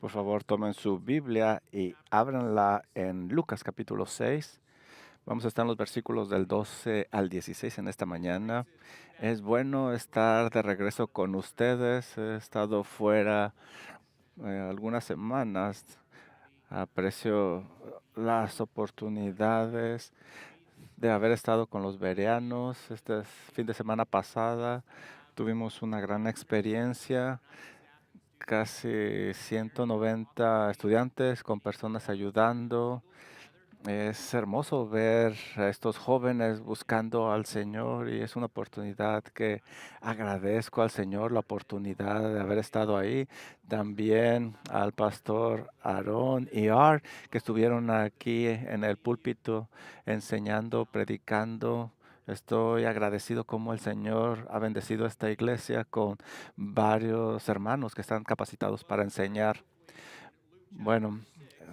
Por favor, tomen su Biblia y ábranla en Lucas capítulo 6. Vamos a estar en los versículos del 12 al 16 en esta mañana. Es bueno estar de regreso con ustedes. He estado fuera algunas semanas. Aprecio las oportunidades de haber estado con los bereanos. Este fin de semana pasada tuvimos una gran experiencia. Casi 190 estudiantes con personas ayudando. Es hermoso ver a estos jóvenes buscando al Señor y es una oportunidad que agradezco al Señor la oportunidad de haber estado ahí. También al pastor Aarón y Ar que estuvieron aquí en el púlpito enseñando, predicando. Estoy agradecido como el Señor ha bendecido esta iglesia con varios hermanos que están capacitados para enseñar. Bueno,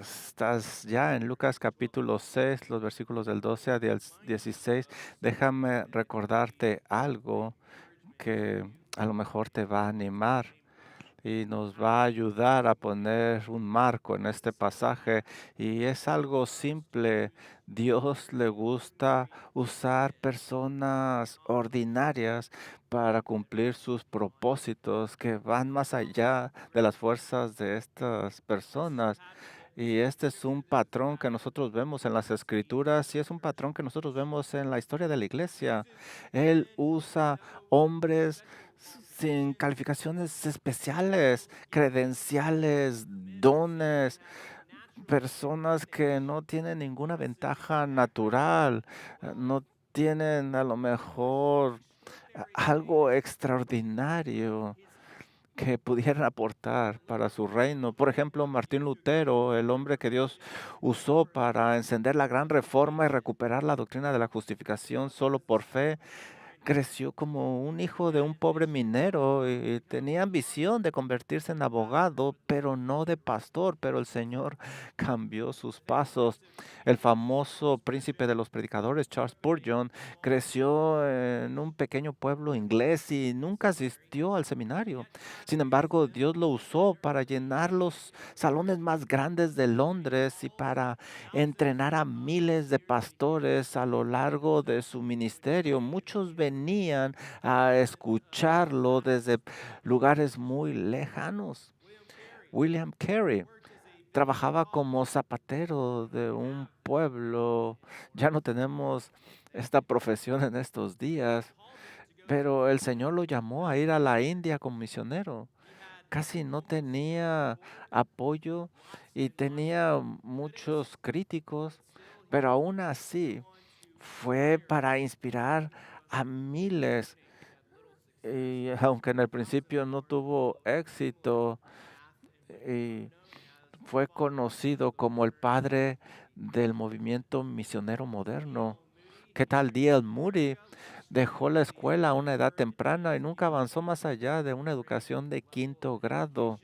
estás ya en Lucas capítulo 6, los versículos del 12 a 16. Déjame recordarte algo que a lo mejor te va a animar y nos va a ayudar a poner un marco en este pasaje. Y es algo simple. Dios le gusta usar personas ordinarias para cumplir sus propósitos que van más allá de las fuerzas de estas personas. Y este es un patrón que nosotros vemos en las escrituras y es un patrón que nosotros vemos en la historia de la iglesia. Él usa hombres sin calificaciones especiales, credenciales, dones, personas que no tienen ninguna ventaja natural, no tienen a lo mejor algo extraordinario que pudieran aportar para su reino. Por ejemplo, Martín Lutero, el hombre que Dios usó para encender la gran reforma y recuperar la doctrina de la justificación solo por fe, creció como un hijo de un pobre minero y tenía ambición de convertirse en abogado, pero no de pastor, pero el Señor cambió sus pasos. El famoso príncipe de los predicadores, Charles Spurgeon, creció en un pequeño pueblo inglés y nunca asistió al seminario. Sin embargo, Dios lo usó para llenar los salones más grandes de Londres y para entrenar a miles de pastores a lo largo de su ministerio. Muchos venían a escucharlo desde lugares muy lejanos. William Carey trabajaba como zapatero de un pueblo. Ya no tenemos esta profesión en estos días, pero el Señor lo llamó a ir a la India como misionero. Casi no tenía apoyo y tenía muchos críticos, pero aún así fue para inspirar a miles. Y aunque en el principio no tuvo éxito, y fue conocido como el padre del movimiento misionero moderno. ¿Qué tal D.L. Moody? Dejó la escuela a una edad temprana y nunca avanzó más allá de una educación de quinto grado.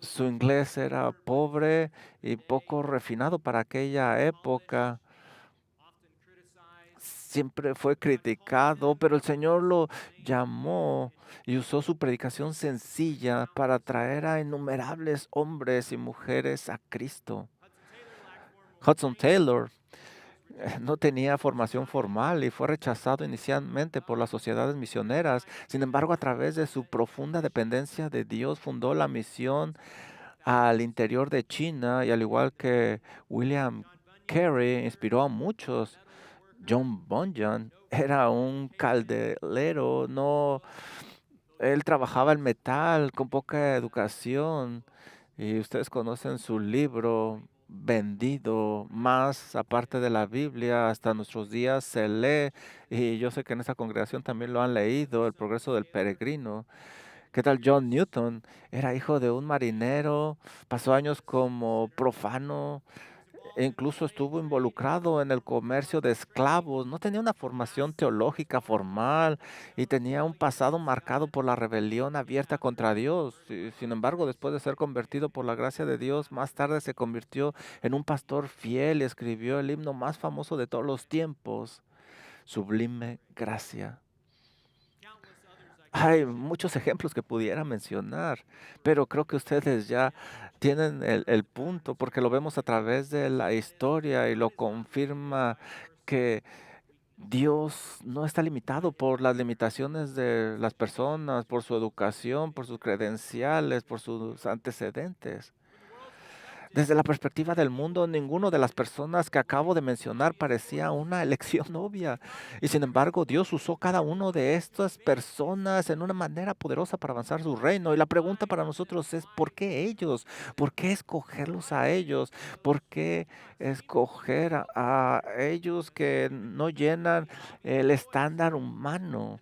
Su inglés era pobre y poco refinado para aquella época. Siempre fue criticado, pero el Señor lo llamó y usó su predicación sencilla para atraer a innumerables hombres y mujeres a Cristo. Hudson Taylor no tenía formación formal y fue rechazado inicialmente por las sociedades misioneras. Sin embargo, a través de su profunda dependencia de Dios, fundó la misión al interior de China y al igual que William Carey, inspiró a muchos. John Bunyan era un calderero, no, él trabajaba el metal con poca educación y ustedes conocen su libro vendido más aparte de la Biblia hasta nuestros días se lee y yo sé que en esa congregación también lo han leído, El progreso del peregrino. ¿Qué tal John Newton? Era hijo de un marinero, pasó años como profano e incluso estuvo involucrado en el comercio de esclavos. No tenía una formación teológica formal y tenía un pasado marcado por la rebelión abierta contra Dios. Sin embargo, después de ser convertido por la gracia de Dios, más tarde se convirtió en un pastor fiel y escribió el himno más famoso de todos los tiempos, Sublime Gracia. Hay muchos ejemplos que pudiera mencionar, pero creo que ustedes ya tienen el punto, porque lo vemos a través de la historia y lo confirma que Dios no está limitado por las limitaciones de las personas, por su educación, por sus credenciales, por sus antecedentes. Desde la perspectiva del mundo, ninguno de las personas que acabo de mencionar parecía una elección obvia. Y sin embargo, Dios usó cada uno de estas personas en una manera poderosa para avanzar su reino. Y la pregunta para nosotros es, ¿por qué ellos? ¿Por qué escogerlos a ellos? ¿Por qué escoger a ellos que no llenan el estándar humano?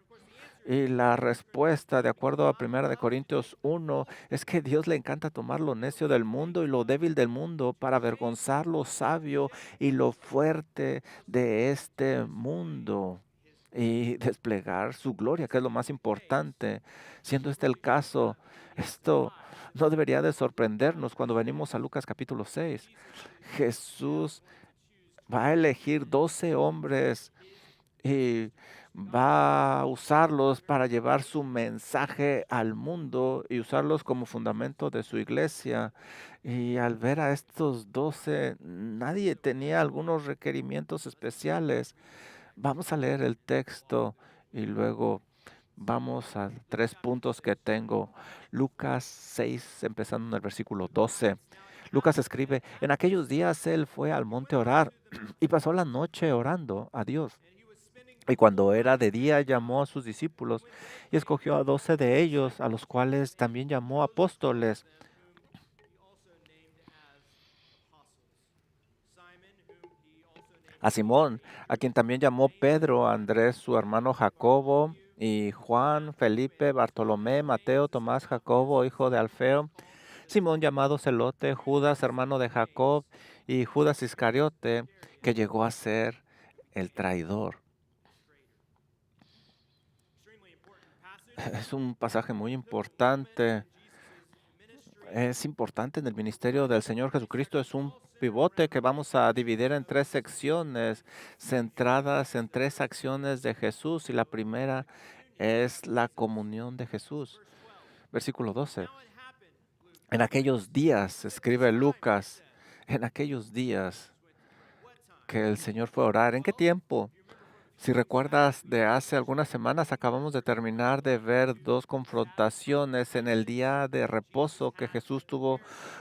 Y la respuesta, de acuerdo a 1 Corintios 1, es que Dios le encanta tomar lo necio del mundo y lo débil del mundo para avergonzar lo sabio y lo fuerte de este mundo y desplegar su gloria, que es lo más importante. Siendo este el caso, esto no debería de sorprendernos cuando venimos a Lucas capítulo 6. Jesús va a elegir 12 hombres y va a usarlos para llevar su mensaje al mundo y usarlos como fundamento de su iglesia. Y al ver a estos 12, nadie tenía algunos requerimientos especiales. Vamos a leer el texto y luego vamos a 3 puntos que tengo. Lucas 6, empezando en el versículo 12. Lucas escribe, en aquellos días él fue al monte a orar y pasó la noche orando a Dios. Y cuando era de día llamó a sus discípulos y escogió a 12 de ellos, a los cuales también llamó apóstoles. A Simón, a quien también llamó Pedro, a Andrés, su hermano Jacobo, y Juan, Felipe, Bartolomé, Mateo, Tomás, Jacobo, hijo de Alfeo, Simón llamado Celote, Judas, hermano de Jacob, y Judas Iscariote, que llegó a ser el traidor. Es un pasaje muy importante. Es importante en el ministerio del Señor Jesucristo. Es un pivote que vamos a dividir en 3 secciones centradas en 3 acciones de Jesús. Y la primera es la comunión de Jesús. Versículo 12. En aquellos días, escribe Lucas, en aquellos días que el Señor fue a orar. ¿En qué tiempo? Si recuerdas, de hace algunas semanas acabamos de terminar de ver 2 confrontaciones en el día de reposo que Jesús tuvo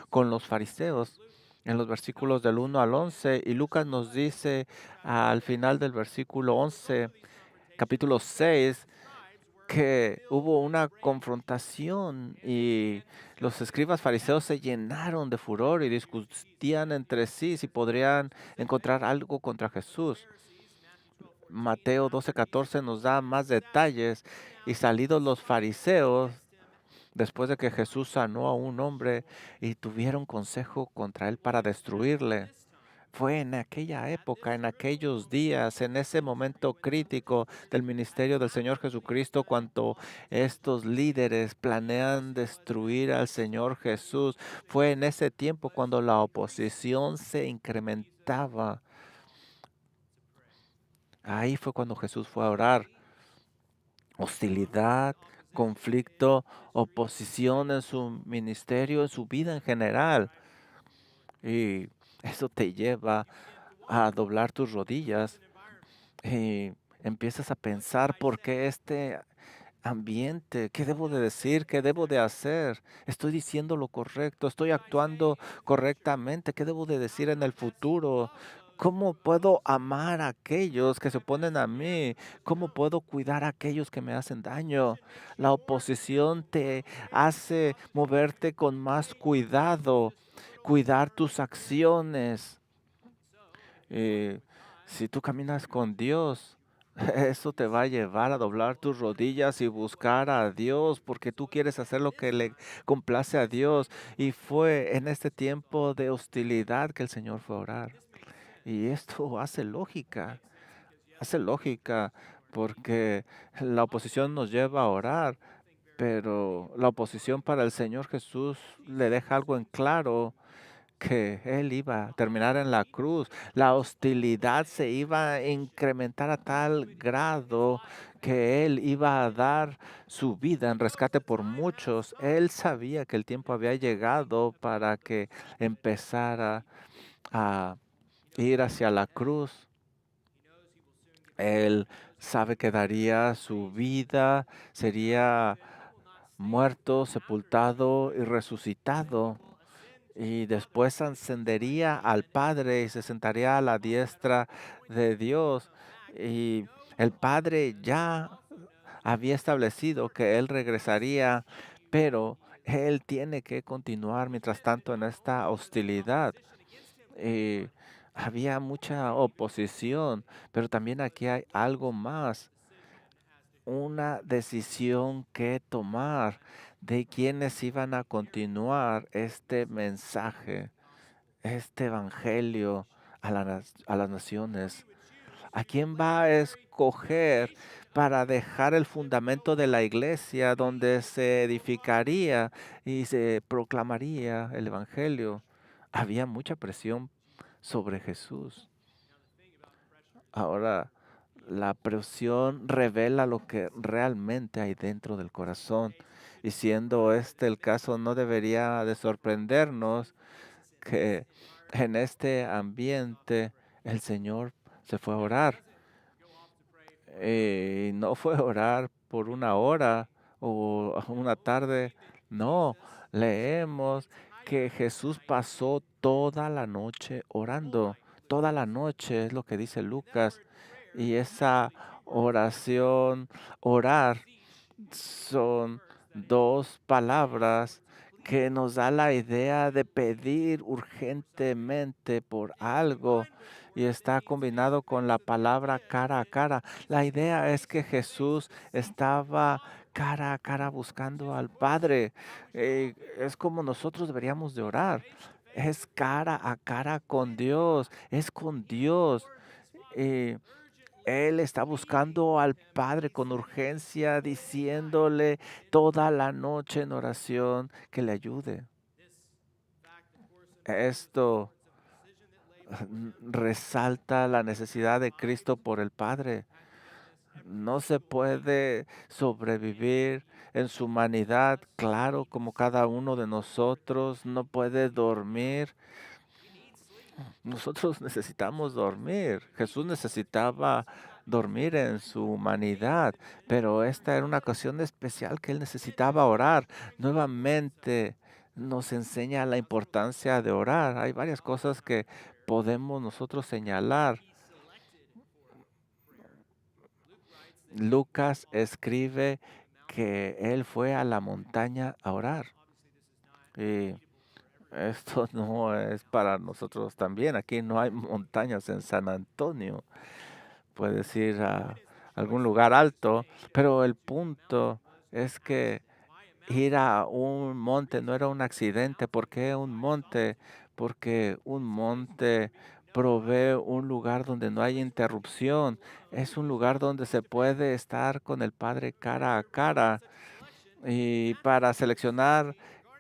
con los fariseos en los versículos del 1 al 11. Y Lucas nos dice al final del versículo 11, capítulo 6, que hubo una confrontación y los escribas fariseos se llenaron de furor y discutían entre sí si podrían encontrar algo contra Jesús. Mateo 12:14 nos da más detalles. Y salidos los fariseos, después de que Jesús sanó a un hombre, y tuvieron consejo contra él para destruirle. Fue en aquella época, en aquellos días, en ese momento crítico del ministerio del Señor Jesucristo, cuando estos líderes planean destruir al Señor Jesús. Fue en ese tiempo cuando la oposición se incrementaba. Ahí fue cuando Jesús fue a orar. Hostilidad, conflicto, oposición en su ministerio, en su vida en general. Y eso te lleva a doblar tus rodillas y empiezas a pensar por qué este ambiente, qué debo de decir, qué debo de hacer, estoy diciendo lo correcto, estoy actuando correctamente, qué debo de decir en el futuro. ¿Cómo puedo amar a aquellos que se oponen a mí? ¿Cómo puedo cuidar a aquellos que me hacen daño? La oposición te hace moverte con más cuidado, cuidar tus acciones. Eh, si tú caminas con Dios, eso te va a llevar a doblar tus rodillas y buscar a Dios, porque tú quieres hacer lo que le complace a Dios. Y fue en este tiempo de hostilidad que el Señor fue a orar. Y esto hace lógica, porque la oposición nos lleva a orar, pero la oposición para el Señor Jesús le deja algo en claro. que él iba a terminar en la cruz. La hostilidad se iba a incrementar a tal grado que él iba a dar su vida en rescate por muchos. Él sabía que el tiempo había llegado para que empezara a ir hacia la cruz. Él sabe que daría su vida, sería muerto, sepultado y resucitado. Y después ascendería al Padre y se sentaría a la diestra de Dios. Y el Padre ya había establecido que Él regresaría, pero Él tiene que continuar mientras tanto en esta hostilidad. Y había mucha oposición, pero también aquí hay algo más, una decisión que tomar de quienes iban a continuar este mensaje, este evangelio a las naciones. ¿A quién va a escoger para dejar el fundamento de la iglesia donde se edificaría y se proclamaría el evangelio? Había mucha presión sobre Jesús. Ahora, la presión revela lo que realmente hay dentro del corazón. Y siendo este el caso, no debería de sorprendernos que en este ambiente el Señor se fue a orar. Y no fue a orar por una hora o una tarde. No, leemos que Jesús pasó toda la noche orando. Toda la noche es lo que dice Lucas. Y esa oración, orar, son dos palabras que nos da la idea de pedir urgentemente por algo y está combinado con la palabra cara a cara. La idea es que Jesús estaba cara a cara buscando al Padre. Es como nosotros deberíamos de orar. Es cara a cara con Dios, es con Dios. Eh, Él está buscando al Padre con urgencia, diciéndole toda la noche en oración que le ayude. Esto resalta la necesidad de Cristo por el Padre. No se puede sobrevivir en su humanidad, claro, como cada uno de nosotros. No puede dormir. Nosotros necesitamos dormir. Jesús necesitaba dormir en su humanidad, pero esta era una ocasión especial que él necesitaba orar. Nuevamente nos enseña la importancia de orar. Hay varias cosas que podemos nosotros señalar. Lucas escribe que él fue a la montaña a orar. Y esto no es para nosotros también. Aquí no hay montañas en San Antonio. Puedes ir a algún lugar alto, pero el punto es que ir a un monte no era un accidente. ¿Por qué un monte? Porque un monte provee un lugar donde no hay interrupción. Es un lugar donde se puede estar con el Padre cara a cara. Y para seleccionar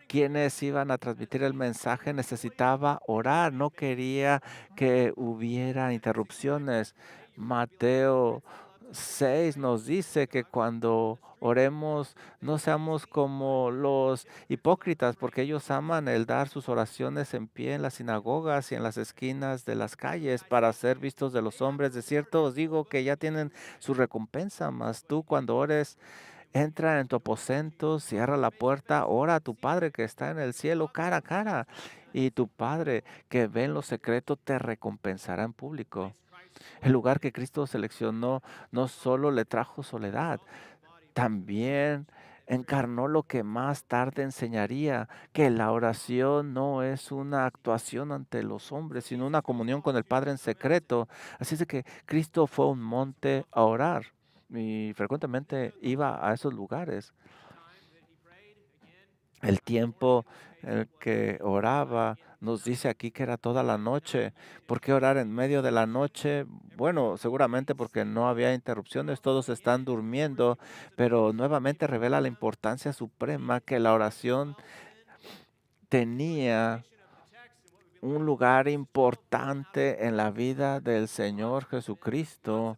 quienes iban a transmitir el mensaje necesitaba orar, no quería que hubiera interrupciones. Mateo 6 nos dice que cuando oremos no seamos como los hipócritas, porque ellos aman el dar sus oraciones en pie en las sinagogas y en las esquinas de las calles para ser vistos de los hombres. De cierto os digo que ya tienen su recompensa, mas tú cuando ores, entra en tu aposento, cierra la puerta, ora a tu Padre que está en el cielo cara a cara. Y tu Padre que ve en lo secreto te recompensará en público. El lugar que Cristo seleccionó no solo le trajo soledad, también encarnó lo que más tarde enseñaría, que la oración no es una actuación ante los hombres, sino una comunión con el Padre en secreto. Así es de que Cristo fue a un monte a orar y frecuentemente iba a esos lugares. El tiempo en el que oraba nos dice aquí que era toda la noche. ¿Por qué orar en medio de la noche? Bueno, seguramente porque no había interrupciones, todos están durmiendo, pero nuevamente revela la importancia suprema que la oración tenía un lugar importante en la vida del Señor Jesucristo.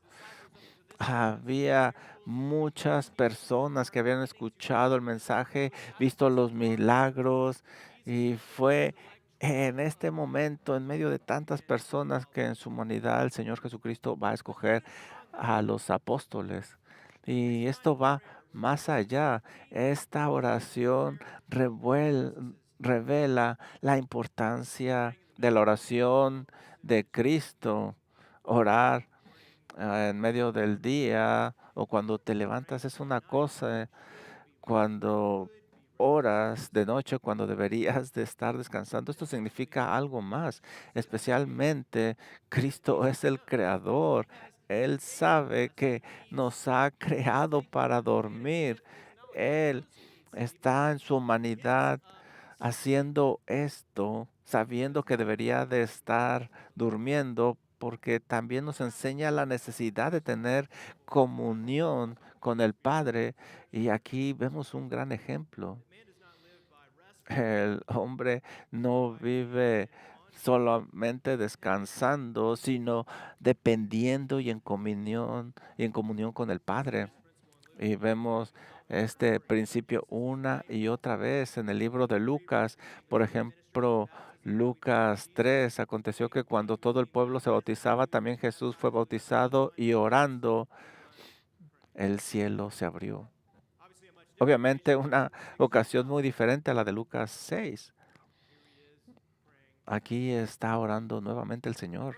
Había muchas personas que habían escuchado el mensaje, visto los milagros, y fue en este momento, en medio de tantas personas, que en su humanidad el Señor Jesucristo va a escoger a los apóstoles. Y esto va más allá. Esta oración revela la importancia de la oración de Cristo. Orar en medio del día o cuando te levantas es una cosa, cuando oras de noche, cuando deberías de estar descansando, esto significa algo más. Especialmente, Cristo es el creador. Él sabe que nos ha creado para dormir. Él está en su humanidad haciendo esto, sabiendo que debería de estar durmiendo, porque también nos enseña la necesidad de tener comunión con el Padre. Y aquí vemos un gran ejemplo. El hombre no vive solamente descansando, sino dependiendo y en comunión con el Padre. Y vemos este principio una y otra vez en el libro de Lucas. Por ejemplo, Lucas 3, aconteció que cuando todo el pueblo se bautizaba, también Jesús fue bautizado y orando, el cielo se abrió. Obviamente una ocasión muy diferente a la de Lucas 6. Aquí está orando nuevamente el Señor.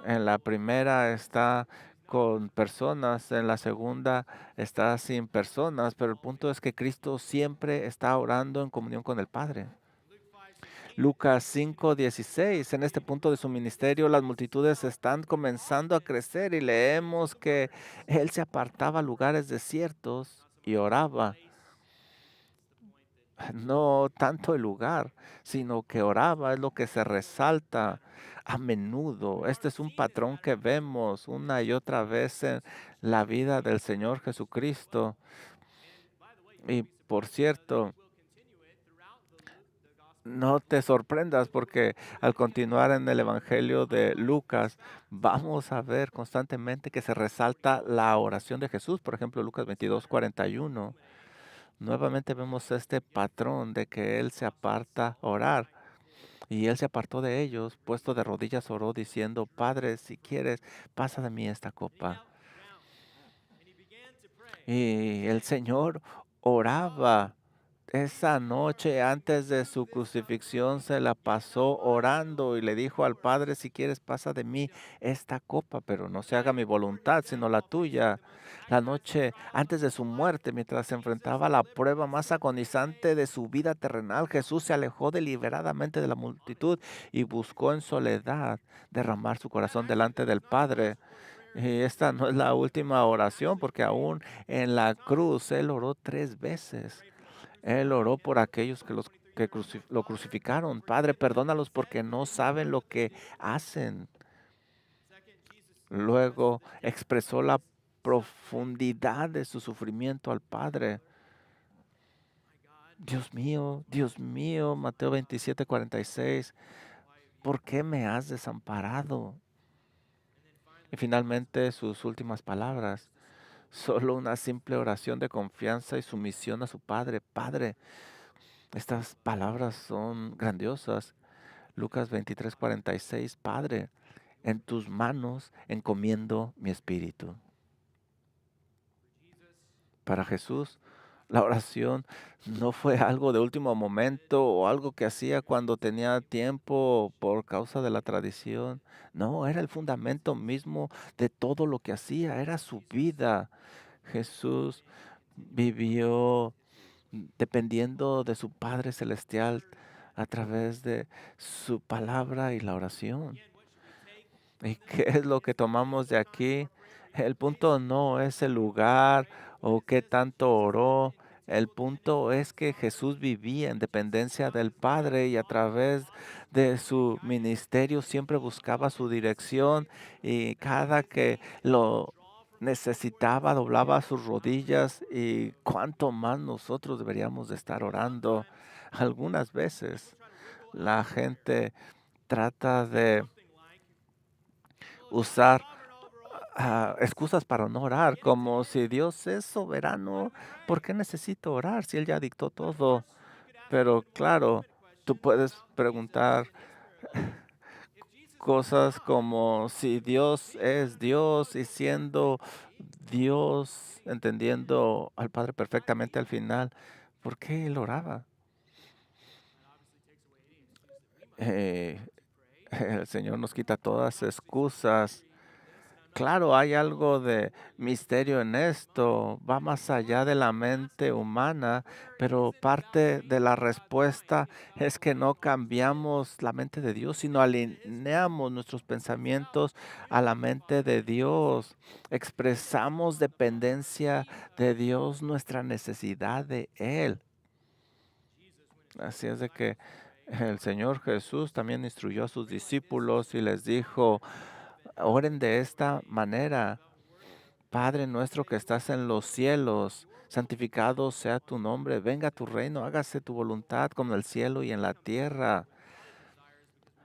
En la primera está con personas, en la segunda está sin personas, pero el punto es que Cristo siempre está orando en comunión con el Padre. Lucas 5:16, en este punto de su ministerio, las multitudes están comenzando a crecer y leemos que Él se apartaba a lugares desiertos y oraba. No tanto el lugar, sino que oraba, es lo que se resalta a menudo. Este es un patrón que vemos una y otra vez en la vida del Señor Jesucristo. Y por cierto, no te sorprendas porque al continuar en el Evangelio de Lucas, vamos a ver constantemente que se resalta la oración de Jesús. Por ejemplo, Lucas 22:41. Nuevamente vemos este patrón de que Él se aparta a orar. Y él se apartó de ellos, puesto de rodillas oró, diciendo, Padre, si quieres, pasa de mí esta copa. Y el Señor oraba. Esa noche antes de su crucifixión se la pasó orando y le dijo al Padre, si quieres pasa de mí esta copa, pero no se haga mi voluntad, sino la tuya. La noche antes de su muerte, mientras se enfrentaba a la prueba más agonizante de su vida terrenal, Jesús se alejó deliberadamente de la multitud y buscó en soledad derramar su corazón delante del Padre. Y esta no es la última oración, porque aún en la cruz Él oró 3 veces. Él oró por aquellos que lo crucificaron. Padre, perdónalos porque no saben lo que hacen. Luego expresó la profundidad de su sufrimiento al Padre. Dios mío, Mateo 27:46, ¿por qué me has desamparado? Y finalmente sus últimas palabras, solo una simple oración de confianza y sumisión a su Padre. Padre, estas palabras son grandiosas. Lucas 23:46, Padre, en tus manos encomiendo mi espíritu. Para Jesús, la oración no fue algo de último momento o algo que hacía cuando tenía tiempo por causa de la tradición. No, era el fundamento mismo de todo lo que hacía, era su vida. Jesús vivió dependiendo de su Padre Celestial a través de su palabra y la oración. ¿Y qué es lo que tomamos de aquí? El punto no es el lugar o qué tanto oró. El punto es que Jesús vivía en dependencia del Padre y a través de su ministerio siempre buscaba su dirección y cada que lo necesitaba doblaba sus rodillas y cuánto más nosotros deberíamos de estar orando algunas veces. La gente trata de usar excusas para no orar, como si Dios es soberano, ¿por qué necesito orar si Él ya dictó todo? Pero claro, tú puedes preguntar cosas como si Dios es Dios y siendo Dios, entendiendo al Padre perfectamente al final, ¿por qué Él oraba? Eh, el Señor nos quita todas excusas. Claro, hay algo de misterio en esto, va más allá de la mente humana, pero parte de la respuesta es que no cambiamos la mente de Dios, sino alineamos nuestros pensamientos a la mente de Dios. Expresamos dependencia de Dios, nuestra necesidad de Él. Así es de que el Señor Jesús también instruyó a sus discípulos y les dijo, oren de esta manera. Padre nuestro que estás en los cielos, santificado sea tu nombre, venga tu reino, hágase tu voluntad como en el cielo y en la tierra.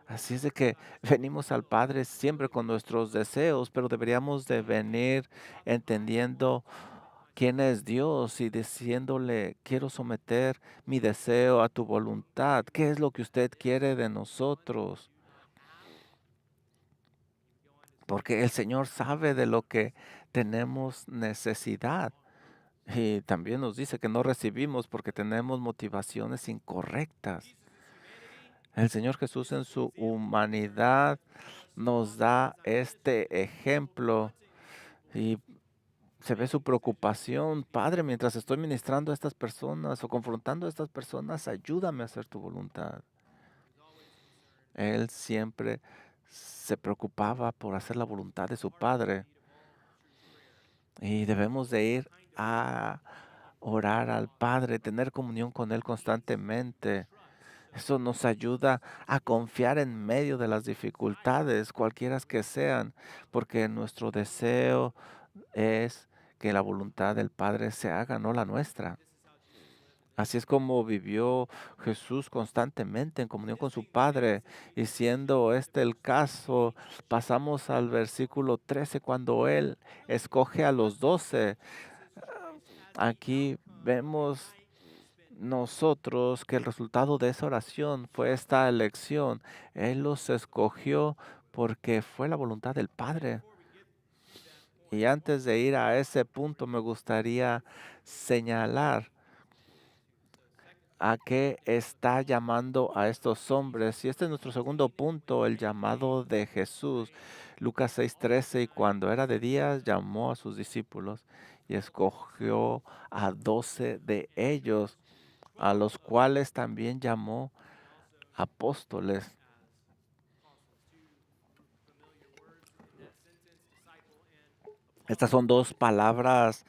Así es de que venimos al Padre siempre con nuestros deseos, pero deberíamos de venir entendiendo quién es Dios y diciéndole, quiero someter mi deseo a tu voluntad. ¿Qué es lo que usted quiere de nosotros? Porque el Señor sabe de lo que tenemos necesidad. Y también nos dice que no recibimos porque tenemos motivaciones incorrectas. El Señor Jesús en su humanidad nos da este ejemplo y se ve su preocupación. Padre, mientras estoy ministrando a estas personas o confrontando a estas personas, ayúdame a hacer tu voluntad. Él siempre se preocupaba por hacer la voluntad de su Padre y debemos de ir a orar al Padre, tener comunión con Él constantemente. Eso nos ayuda a confiar en medio de las dificultades, cualquiera que sean, porque nuestro deseo es que la voluntad del Padre se haga, no la nuestra. Así es como vivió Jesús constantemente en comunión con su Padre. Y siendo este el caso, pasamos al versículo 13 cuando Él escoge a los 12. Aquí vemos nosotros que el resultado de esa oración fue esta elección. Él los escogió porque fue la voluntad del Padre. Y antes de ir a ese punto, me gustaría señalar a qué está llamando a estos hombres. Y este es nuestro segundo punto, el llamado de Jesús. Lucas 6:13, y cuando era de día, llamó a sus discípulos y escogió a 12 de ellos, a los cuales también llamó apóstoles. Estas son dos palabras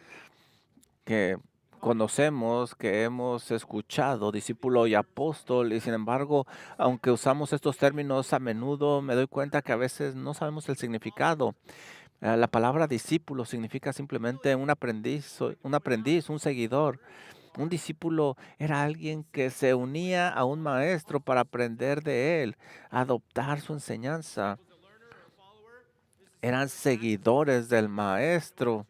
que conocemos, que hemos escuchado, discípulo y apóstol, y sin embargo, aunque usamos estos términos a menudo, me doy cuenta que a veces no sabemos el significado. La palabra discípulo significa simplemente un aprendiz, un seguidor. Un discípulo era alguien que se unía a un maestro para aprender de él, adoptar su enseñanza. Eran seguidores del maestro,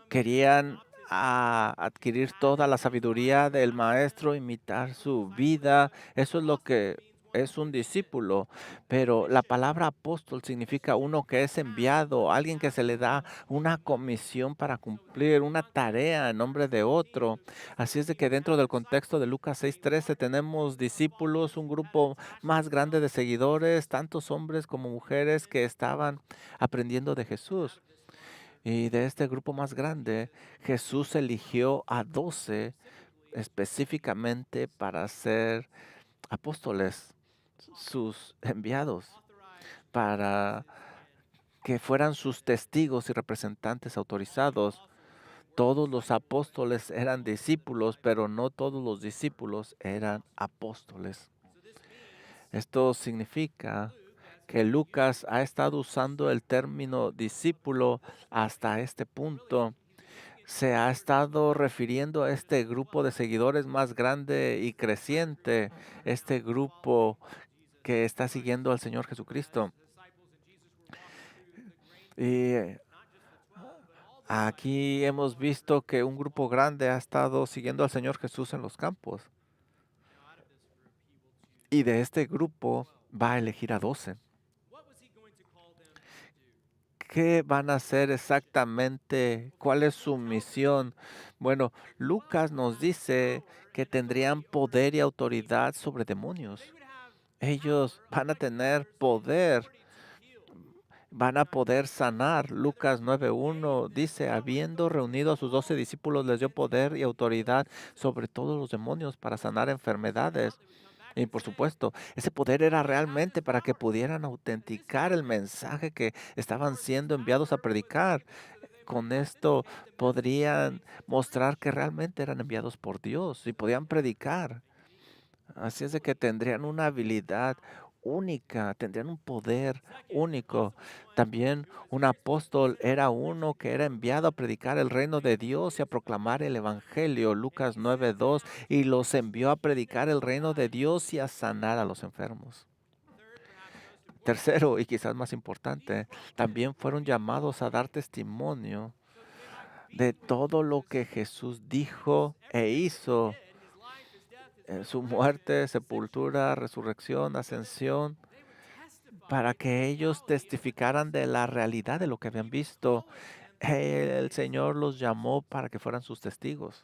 querían adquirir toda la sabiduría del maestro, imitar su vida. Eso es lo que es un discípulo. Pero la palabra apóstol significa uno que es enviado, alguien que se le da una comisión para cumplir una tarea en nombre de otro. Así es de que dentro del contexto de Lucas 6:13 tenemos discípulos, un grupo más grande de seguidores, tantos hombres como mujeres que estaban aprendiendo de Jesús. Y de este grupo más grande, Jesús eligió a 12 específicamente para ser apóstoles, sus enviados, para que fueran sus testigos y representantes autorizados. Todos los apóstoles eran discípulos, pero no todos los discípulos eran apóstoles. Esto significa que Lucas ha estado usando el término discípulo hasta este punto se ha estado refiriendo a este grupo de seguidores más grande y creciente, este grupo que está siguiendo al Señor Jesucristo. Y aquí hemos visto que un grupo grande ha estado siguiendo al Señor Jesús en los campos. Y de este grupo va a elegir a 12. ¿Qué van a hacer exactamente? ¿Cuál es su misión? Bueno, Lucas nos dice que tendrían poder y autoridad sobre demonios. Ellos van a tener poder, van a poder sanar. Lucas 9:1 dice, habiendo reunido a sus 12 discípulos, les dio poder y autoridad sobre todos los demonios para sanar enfermedades. Y por supuesto, ese poder era realmente para que pudieran autenticar el mensaje que estaban siendo enviados a predicar. Con esto podrían mostrar que realmente eran enviados por Dios y podían predicar. Así es de que tendrían una habilidad única, tendrían un poder único. También un apóstol era uno que era enviado a predicar el reino de Dios y a proclamar el evangelio, Lucas 9:2, y los envió a predicar el reino de Dios y a sanar a los enfermos. Tercero, y quizás más importante, también fueron llamados a dar testimonio de todo lo que Jesús dijo e hizo, su muerte, sepultura, resurrección, ascensión, para que ellos testificaran de la realidad de lo que habían visto. El Señor los llamó para que fueran sus testigos.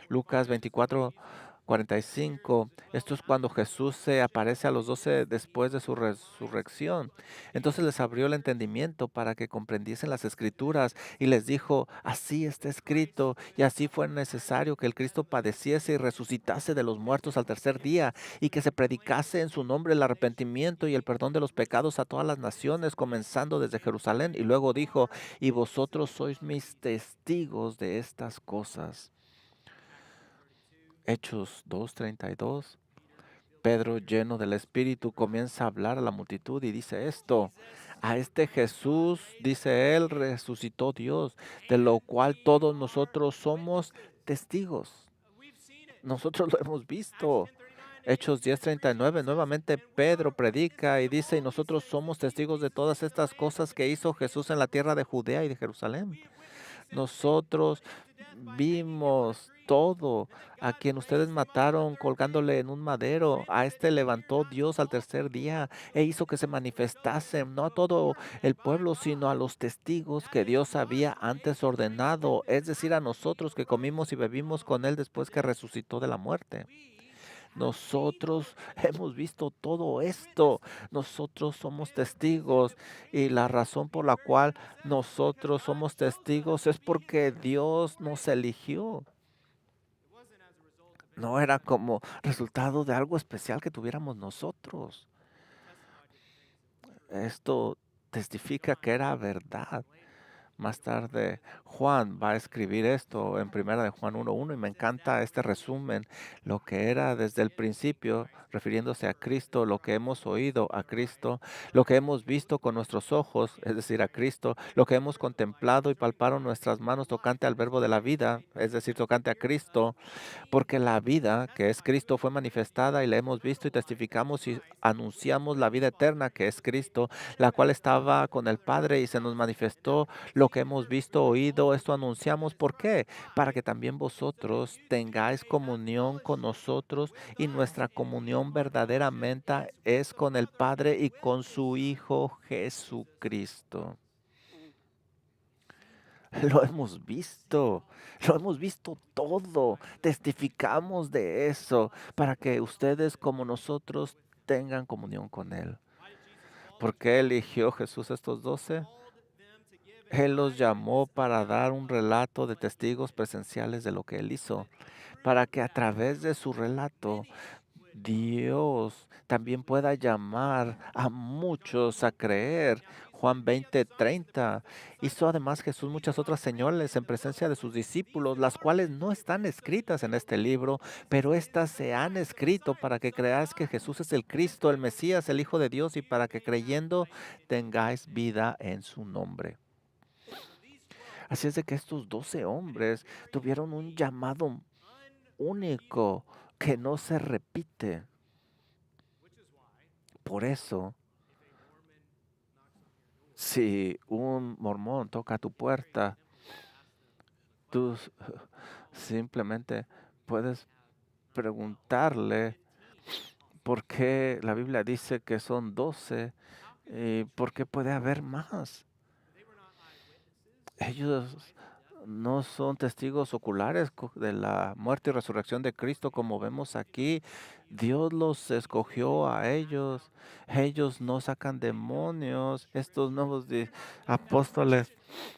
Lucas 24:45. Esto es cuando Jesús se aparece a los 12 después de su resurrección. Entonces les abrió el entendimiento para que comprendiesen las escrituras y les dijo, así está escrito y así fue necesario que el Cristo padeciese y resucitase de los muertos al tercer día y que se predicase en su nombre el arrepentimiento y el perdón de los pecados a todas las naciones, comenzando desde Jerusalén. Y luego dijo, y vosotros sois mis testigos de estas cosas. Hechos 2:32. Pedro, lleno del Espíritu, comienza a hablar a la multitud y dice esto. A este Jesús, dice él, resucitó Dios, de lo cual todos nosotros somos testigos. Nosotros lo hemos visto. Hechos 10:39, nuevamente Pedro predica y dice, y nosotros somos testigos de todas estas cosas que hizo Jesús en la tierra de Judea y de Jerusalén. Nosotros vimos todo. A quien ustedes mataron colgándole en un madero, a este levantó Dios al tercer día e hizo que se manifestase no a todo el pueblo, sino a los testigos que Dios había antes ordenado, es decir, a nosotros que comimos y bebimos con él después que resucitó de la muerte. Nosotros hemos visto todo esto. Nosotros somos testigos y la razón por la cual nosotros somos testigos es porque Dios nos eligió. No era como resultado de algo especial que tuviéramos nosotros. Esto testifica que era verdad. Más tarde, Juan va a escribir esto en primera de Juan 1:1 y me encanta este resumen, lo que era desde el principio, refiriéndose a Cristo, lo que hemos oído a Cristo, lo que hemos visto con nuestros ojos, es decir, a Cristo, lo que hemos contemplado y palparon nuestras manos tocante al verbo de la vida, es decir, tocante a Cristo, porque la vida, que es Cristo, fue manifestada y la hemos visto y testificamos y anunciamos la vida eterna, que es Cristo, la cual estaba con el Padre y se nos manifestó. Lo que hemos visto, oído, esto anunciamos. ¿Por qué? Para que también vosotros tengáis comunión con nosotros y nuestra comunión verdaderamente es con el Padre y con su Hijo Jesucristo. Lo hemos visto todo, testificamos de eso para que ustedes como nosotros tengan comunión con Él. ¿Por qué eligió Jesús estos 12? Él los llamó para dar un relato de testigos presenciales de lo que Él hizo, para que a través de su relato Dios también pueda llamar a muchos a creer. Juan 20:30. Hizo además Jesús muchas otras señales en presencia de sus discípulos, las cuales no están escritas en este libro, pero estas se han escrito para que creáis que Jesús es el Cristo, el Mesías, el Hijo de Dios, y para que creyendo tengáis vida en su nombre. Así es de que estos 12 hombres tuvieron un llamado único que no se repite. Por eso, si un mormón toca tu puerta, tú simplemente puedes preguntarle por qué la Biblia dice que son 12 y por qué puede haber más. Ellos no son testigos oculares de la muerte y resurrección de Cristo como vemos aquí. Dios los escogió a ellos. Ellos no sacan demonios. Estos nuevos apóstoles,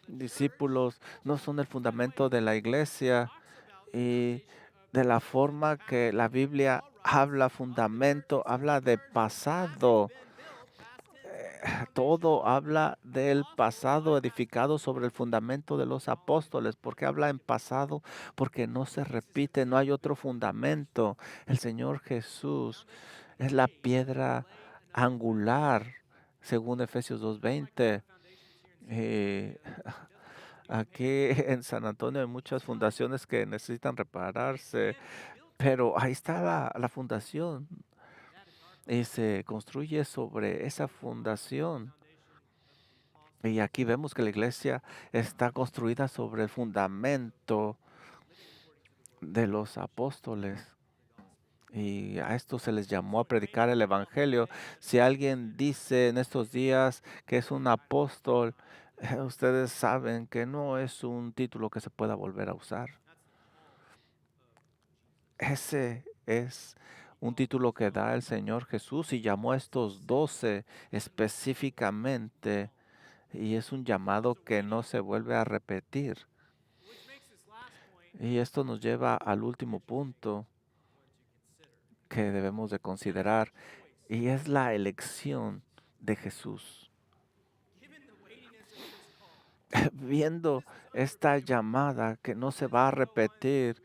discípulos, no son el fundamento de la iglesia. Y de la forma que la Biblia habla fundamento, habla de pasado. Todo habla del pasado edificado sobre el fundamento de los apóstoles. ¿Por qué habla en pasado? Porque no se repite, no hay otro fundamento. El Señor Jesús es la piedra angular, según Efesios 2:20. Eh, Aquí en San Antonio hay muchas fundaciones que necesitan repararse, pero ahí está la fundación y se construye sobre esa fundación. Y aquí vemos que la iglesia está construida sobre el fundamento de los apóstoles. Y a esto se les llamó a predicar el evangelio. Si alguien dice en estos días que es un apóstol, ustedes saben que no es un título que se pueda volver a usar. Ese es un título que da el Señor Jesús y llamó a estos 12 específicamente. Y es un llamado que no se vuelve a repetir. Y esto nos lleva al último punto que debemos de considerar, y es la elección de Jesús. Viendo esta llamada que no se va a repetir,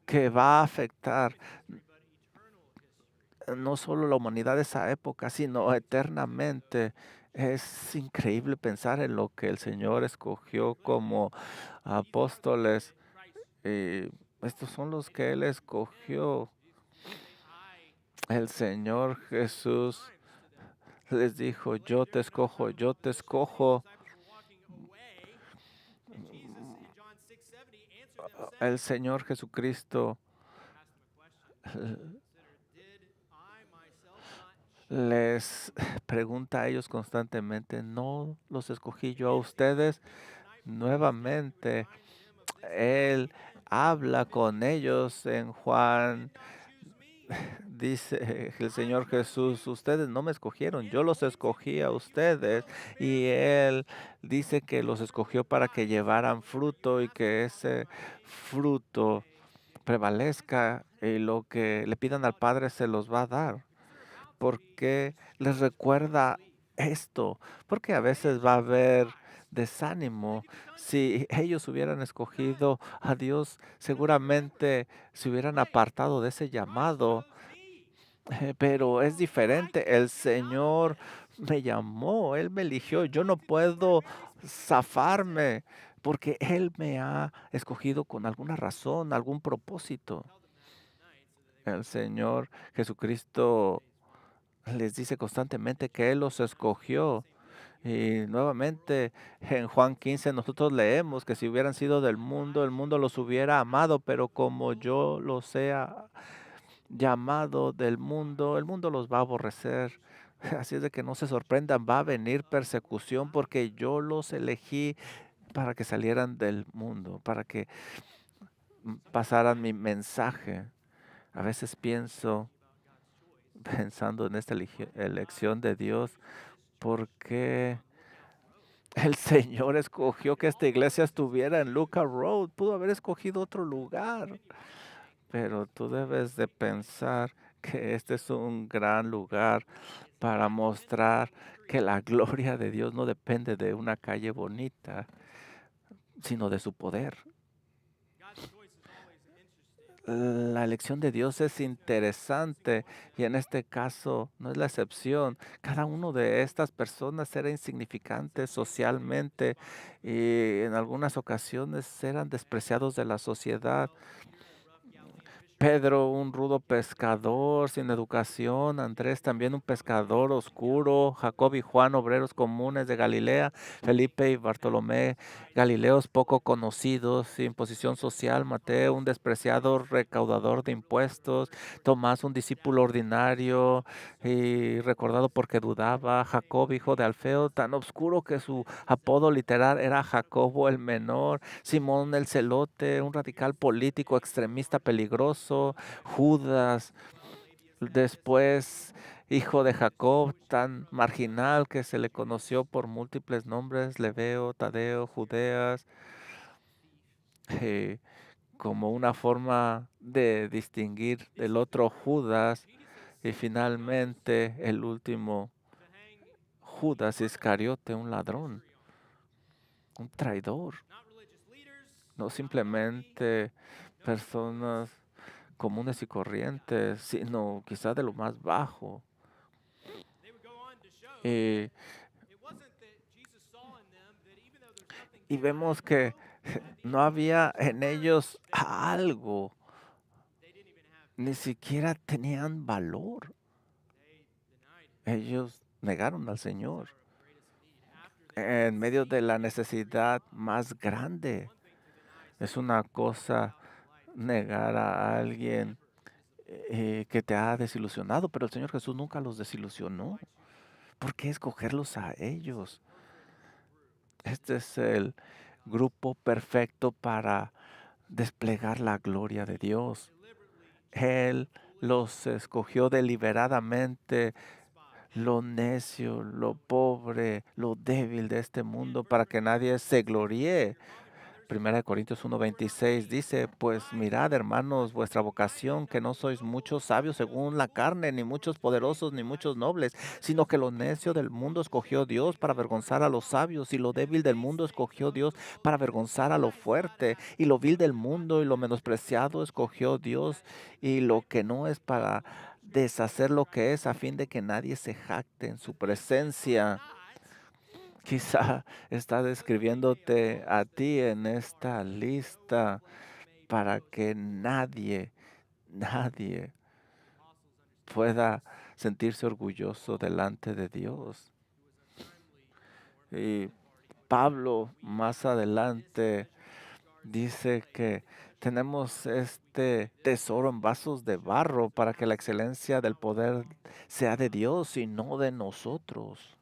que va a afectar no solo la humanidad de esa época, sino eternamente. Es increíble pensar en lo que el Señor escogió como apóstoles. Y estos son los que Él escogió. El Señor Jesús les dijo, yo te escojo, yo te escojo. El Señor Jesucristo les pregunta a ellos constantemente, ¿no los escogí yo a ustedes? Nuevamente, Él habla con ellos en Juan. Dice el Señor Jesús, ustedes no me escogieron, yo los escogí a ustedes. Y Él dice que los escogió para que llevaran fruto y que ese fruto prevalezca y lo que le pidan al Padre se los va a dar. ¿Por qué les recuerda esto? Porque a veces va a haber desánimo. Si ellos hubieran escogido a Dios, seguramente se hubieran apartado de ese llamado. Pero es diferente. El Señor me llamó, Él me eligió. Yo no puedo zafarme porque Él me ha escogido con alguna razón, algún propósito. El Señor Jesucristo les dice constantemente que Él los escogió. Y nuevamente en Juan 15 nosotros leemos que si hubieran sido del mundo, el mundo los hubiera amado, pero como yo los he llamado del mundo, el mundo los va a aborrecer. Así es de que no se sorprendan, va a venir persecución porque yo los elegí para que salieran del mundo, para que pasaran mi mensaje. A veces pienso, pensando en esta elección de Dios, ¿por qué el Señor escogió que esta iglesia estuviera en Luca Road? Pudo haber escogido otro lugar, pero tú debes de pensar que este es un gran lugar para mostrar que la gloria de Dios no depende de una calle bonita, sino de su poder. La elección de Dios es interesante y en este caso no es la excepción. Cada uno de estas personas era insignificante socialmente y en algunas ocasiones eran despreciados de la sociedad. Pedro, un rudo pescador sin educación, Andrés también un pescador oscuro, Jacob y Juan, obreros comunes de Galilea, Felipe y Bartolomé, Galileos poco conocidos, sin posición social, Mateo, un despreciado recaudador de impuestos, Tomás, un discípulo ordinario y recordado porque dudaba, Jacob, hijo de Alfeo, tan oscuro que su apodo literal era Jacobo el menor, Simón el celote, un radical político extremista peligroso, Judas, después hijo de Jacob, tan marginal que se le conoció por múltiples nombres, Leveo, Tadeo, Judeas, eh, como una forma de distinguir el otro Judas, y finalmente el último Judas Iscariote, un ladrón, un traidor, no simplemente personas comunes y corrientes, sino quizá de lo más bajo. Y, y vemos que no había en ellos algo, ni siquiera tenían valor. Ellos negaron al Señor en medio de la necesidad más grande. Es una cosa negar a alguien que te ha desilusionado, pero el Señor Jesús nunca los desilusionó. ¿Por qué escogerlos a ellos? Este es el grupo perfecto para desplegar la gloria de Dios. Él los escogió deliberadamente, lo necio, lo pobre, lo débil de este mundo, para que nadie se gloríe. Primera de Corintios 1:26 dice, pues mirad, hermanos, vuestra vocación, que no sois muchos sabios según la carne, ni muchos poderosos, ni muchos nobles, sino que lo necio del mundo escogió Dios para avergonzar a los sabios, y lo débil del mundo escogió Dios para avergonzar a lo fuerte, y lo vil del mundo y lo menospreciado escogió Dios, y lo que no es para deshacer lo que es, a fin de que nadie se jacte en su presencia. Quizá está describiéndote a ti en esta lista para que nadie pueda sentirse orgulloso delante de Dios. Y Pablo más adelante dice que tenemos este tesoro en vasos de barro para que la excelencia del poder sea de Dios y no de nosotros.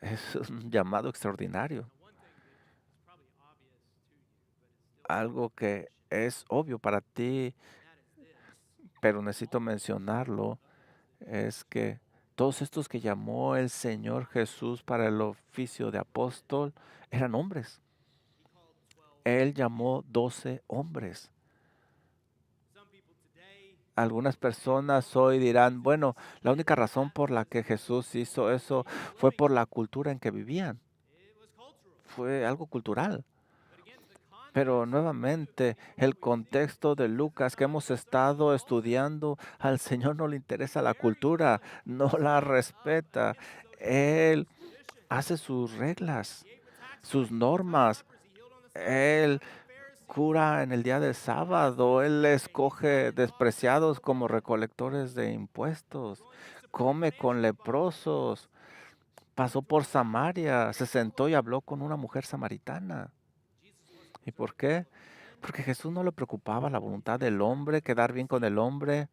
Es un llamado extraordinario. Algo que es obvio para ti, pero necesito mencionarlo, es que todos estos que llamó el Señor Jesús para el oficio de apóstol eran hombres. Él llamó 12 hombres. Algunas personas hoy dirán, bueno, la única razón por la que Jesús hizo eso fue por la cultura en que vivían. Fue algo cultural. Pero nuevamente, el contexto de Lucas que hemos estado estudiando, al Señor no le interesa la cultura, no la respeta. Él hace sus reglas, sus normas. Él cura en el día de sábado. Él escoge despreciados como recolectores de impuestos. Come con leprosos. Pasó por Samaria, se sentó y habló con una mujer samaritana. ¿Y por qué? Porque Jesús no le preocupaba la voluntad del hombre, quedar bien con el hombre.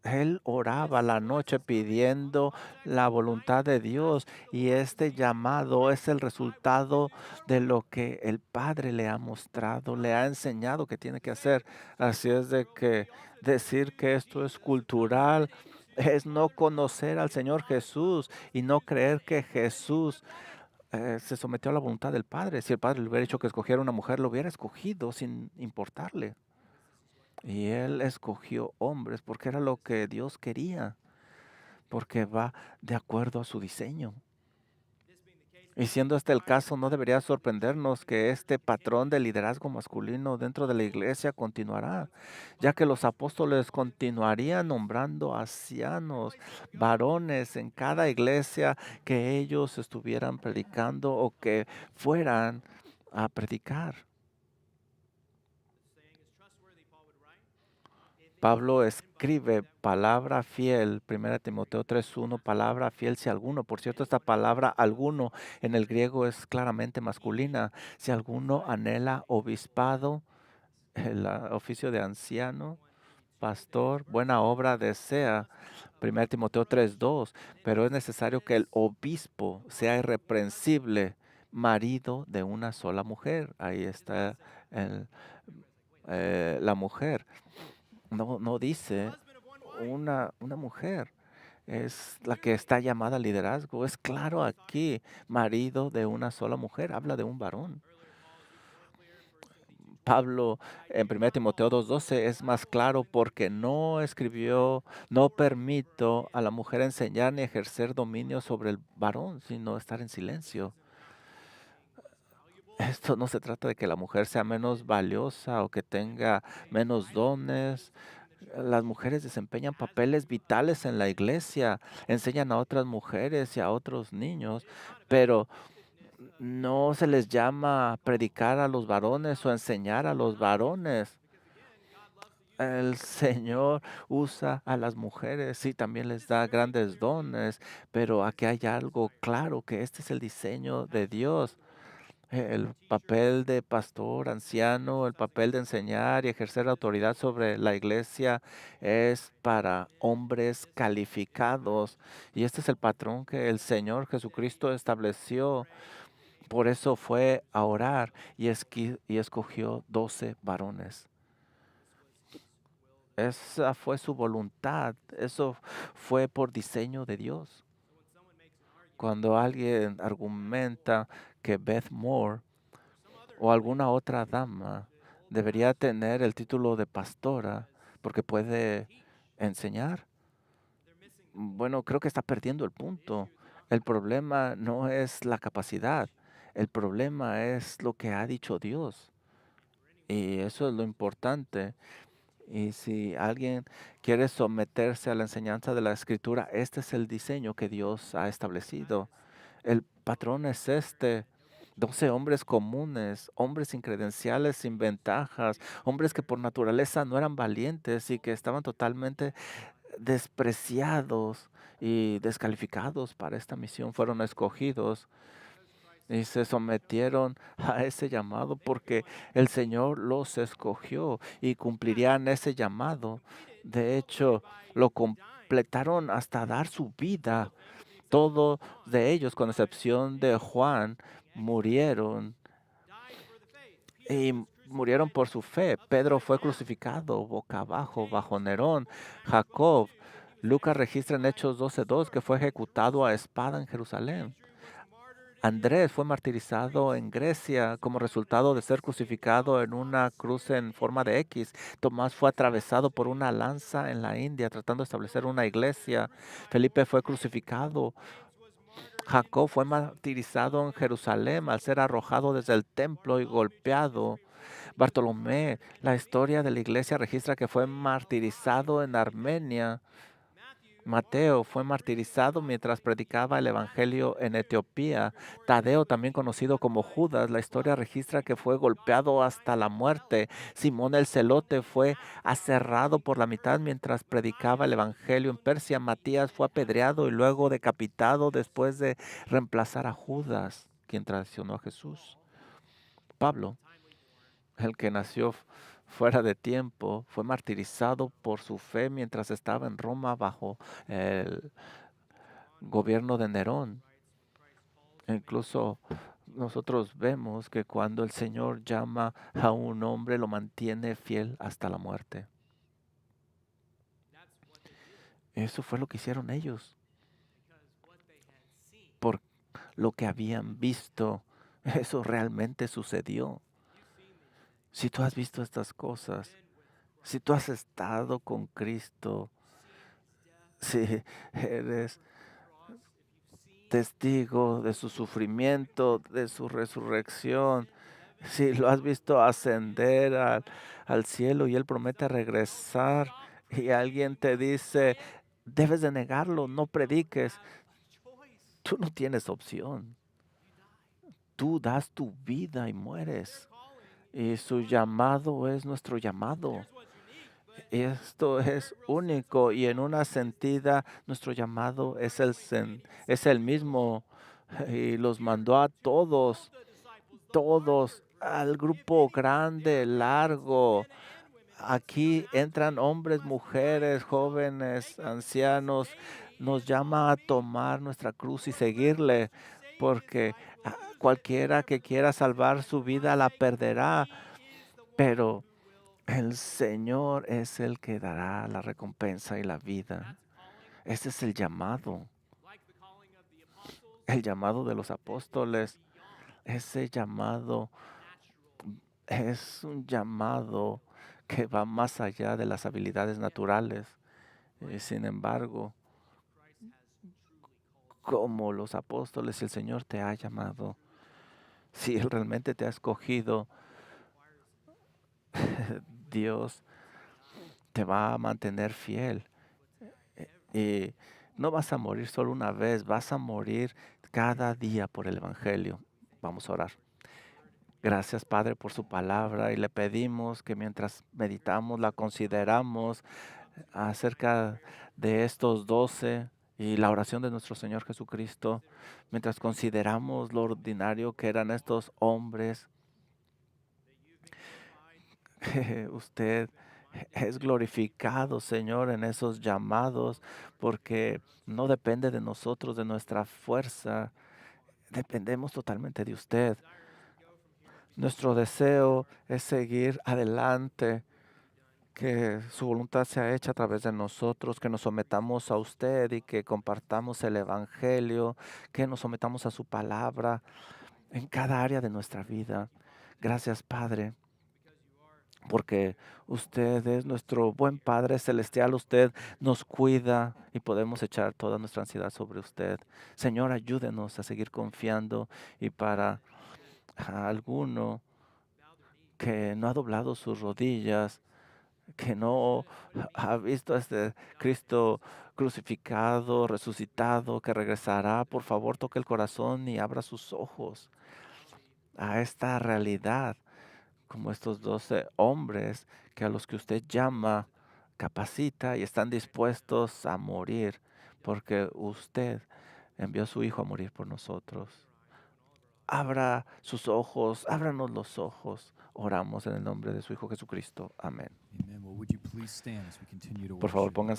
Él oraba la noche pidiendo la voluntad de Dios y este llamado es el resultado de lo que el Padre le ha mostrado, le ha enseñado que tiene que hacer. Así es de que decir que esto es cultural es no conocer al Señor Jesús y no creer que Jesús se sometió a la voluntad del Padre. Si el Padre le hubiera dicho que escogiera una mujer, lo hubiera escogido sin importarle. Y Él escogió hombres porque era lo que Dios quería, porque va de acuerdo a su diseño. Y siendo este el caso, no debería sorprendernos que este patrón de liderazgo masculino dentro de la iglesia continuará, ya que los apóstoles continuarían nombrando ancianos, varones en cada iglesia que ellos estuvieran predicando o que fueran a predicar. Pablo escribe palabra fiel, 1 Timoteo 3:1, palabra fiel si alguno. Por cierto, esta palabra alguno en el griego es claramente masculina. Si alguno anhela obispado, el oficio de anciano, pastor, buena obra desea. 1 Timoteo 3:2, pero es necesario que el obispo sea irreprensible, marido de una sola mujer. Ahí está el- la mujer. No dice una mujer. Es la que está llamada al liderazgo. Es claro aquí, marido de una sola mujer. Habla de un varón. Pablo en 1 Timoteo 2:12 es más claro porque no escribió, no permito a la mujer enseñar ni ejercer dominio sobre el varón, sino estar en silencio. Esto no se trata de que la mujer sea menos valiosa o que tenga menos dones. Las mujeres desempeñan papeles vitales en la iglesia, enseñan a otras mujeres y a otros niños, pero no se les llama a predicar a los varones o enseñar a los varones. El Señor usa a las mujeres y también les da grandes dones, pero aquí hay algo claro, que este es el diseño de Dios. El papel de pastor, anciano, el papel de enseñar y ejercer autoridad sobre la iglesia es para hombres calificados. Y este es el patrón que el Señor Jesucristo estableció. Por eso fue a orar y escogió 12 varones. Esa fue su voluntad. Eso fue por diseño de Dios. Cuando alguien argumenta que Beth Moore o alguna otra dama debería tener el título de pastora porque puede enseñar, bueno, creo que está perdiendo el punto. El problema no es la capacidad, el problema es lo que ha dicho Dios. Y eso es lo importante. Y si alguien quiere someterse a la enseñanza de la escritura, este es el diseño que Dios ha establecido. El patrón es este. 12 hombres comunes, hombres sin credenciales, sin ventajas, hombres que por naturaleza no eran valientes y que estaban totalmente despreciados y descalificados para esta misión, fueron escogidos y se sometieron a ese llamado porque el Señor los escogió y cumplirían ese llamado. De hecho, lo completaron hasta dar su vida. Todos de ellos, con excepción de Juan, murieron y murieron por su fe. Pedro fue crucificado boca abajo bajo Nerón. Jacob, Lucas registra en Hechos 12:2 que fue ejecutado a espada en Jerusalén. Andrés fue martirizado en Grecia como resultado de ser crucificado en una cruz en forma de X. Tomás fue atravesado por una lanza en la India tratando de establecer una iglesia. Felipe fue crucificado. Jacob fue martirizado en Jerusalén al ser arrojado desde el templo y golpeado. Bartolomé, la historia de la iglesia registra que fue martirizado en Armenia. Mateo fue martirizado mientras predicaba el Evangelio en Etiopía. Tadeo, también conocido como Judas, la historia registra que fue golpeado hasta la muerte. Simón el Celote fue aserrado por la mitad mientras predicaba el Evangelio en Persia. Matías fue apedreado y luego decapitado después de reemplazar a Judas, quien traicionó a Jesús. Pablo, el que nació fuera de tiempo, fue martirizado por su fe mientras estaba en Roma bajo el gobierno de Nerón. Incluso nosotros vemos que cuando el Señor llama a un hombre, lo mantiene fiel hasta la muerte. Eso fue lo que hicieron ellos, por lo que habían visto. Eso realmente sucedió. Si tú has visto estas cosas, si tú has estado con Cristo, si eres testigo de su sufrimiento, de su resurrección. Si lo has visto ascender al cielo y Él promete regresar y alguien te dice, debes de negarlo, no prediques, tú no tienes opción. Tú das tu vida y mueres. Y su llamado es nuestro llamado. Esto es único y en una sentida nuestro llamado es el mismo y los mandó a todos, todos, al grupo grande, largo. Aquí entran hombres, mujeres, jóvenes, ancianos. Nos llama a tomar nuestra cruz y seguirle, porque cualquiera que quiera salvar su vida la perderá, pero el Señor es el que dará la recompensa y la vida. Ese es el llamado de los apóstoles. Ese llamado es un llamado que va más allá de las habilidades naturales. Sin embargo, como los apóstoles, el Señor te ha llamado. Si Él realmente te ha escogido, Dios te va a mantener fiel. Y no vas a morir solo una vez, vas a morir cada día por el Evangelio. Vamos a orar. Gracias, Padre, por su palabra y le pedimos que mientras meditamos, la consideramos acerca de estos 12 y la oración de nuestro Señor Jesucristo, mientras consideramos lo ordinario que eran estos hombres, usted es glorificado, Señor, en esos llamados, porque no depende de nosotros, de nuestra fuerza, dependemos totalmente de usted. Nuestro deseo es seguir adelante, que su voluntad sea hecha a través de nosotros, que nos sometamos a usted y que compartamos el Evangelio, que nos sometamos a su palabra en cada área de nuestra vida. Gracias, Padre, porque usted es nuestro buen Padre celestial, usted nos cuida y podemos echar toda nuestra ansiedad sobre usted. Señor, ayúdenos a seguir confiando y para alguno que no ha doblado sus rodillas, que no ha visto a este Cristo crucificado, resucitado, que regresará, por favor toque el corazón y abra sus ojos a esta realidad, como estos 12 hombres que a los que usted llama, capacita y están dispuestos a morir, porque usted envió a su Hijo a morir por nosotros. Abra sus ojos, ábranos los ojos. Oramos en el nombre de su Hijo Jesucristo. Amén. Amen. Well, would you please stand as we continue to Por favor, worship? pónganse